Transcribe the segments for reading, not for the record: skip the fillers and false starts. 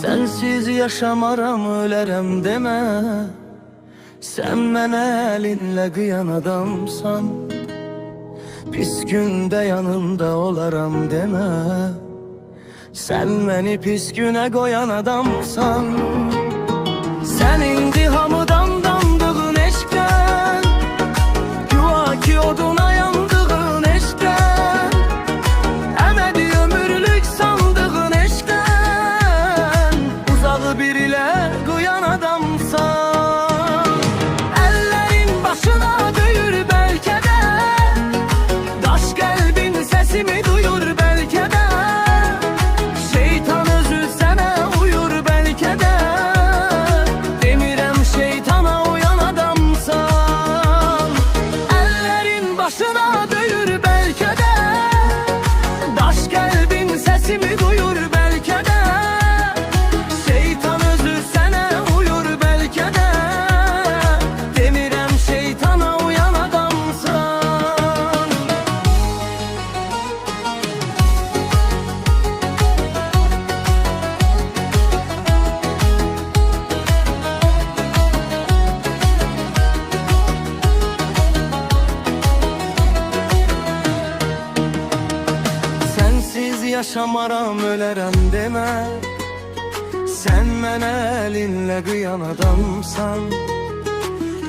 Sensiz yaşamaram ölərəm demə. Sen mənə əlinlə qıyan adamsan. Pis gündə yanında olaram demə. Sen məni pis günə qoyan adamsan. Sen indi hamıdan dandığın eşkdən, güya ki oduna yandığın eşkdən, əmədi ömürlük sandığın eşkdən, uzağı bir ilə qoyan adamsan. Əllərin başına döyür bəlkə də, daş qəlbin səsimi duyur bəlkə də, şeytan özü sənə uyur bəlkə də. Demirəm şeytana uyan adamsan. Əllərin başına döyür bəlkə də, daş qəlbin səsimi duyur bəlkə də, şeytan özü sənə uyur bəlkə də. Demirəm şeytana uyan adamsan. Sensiz yaşamaram ölərəm demə. Sen mənə əlinlə qıyan adamsan.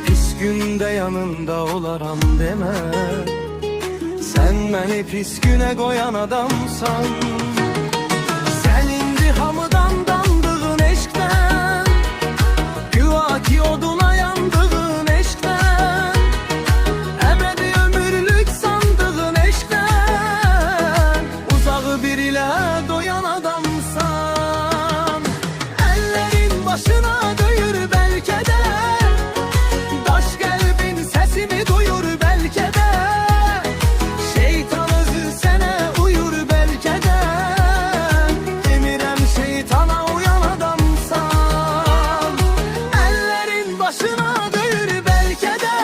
Pis gündə yanında olaram demə. Sen məni pis günə qoyan adamsan. Sen indi hamıdan dandığın eşkdən, güya ki oduna yandığın eşkdən, əbədi ömürlük sandığın eşkdən, uzağı bir ilə doyan adamsan. Əllərin başına döyür bəlkə də, daş qəlbin səsimi duyur bəlkə də, şeytan özü sənə uyur bəlkə də. Demirəm şeytana uyan adamsan. Əllərin başına döyür bəlkə də,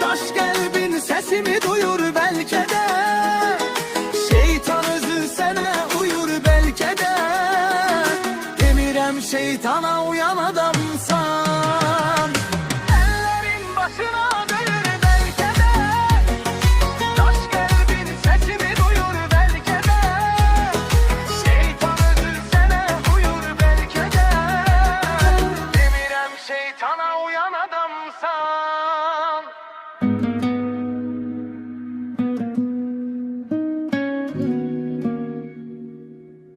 daş qəlbin səsimi duyur bəlkə də, şeytan özü sənə uyur bəlkə də. Demirəm şeytana uyan adamsan.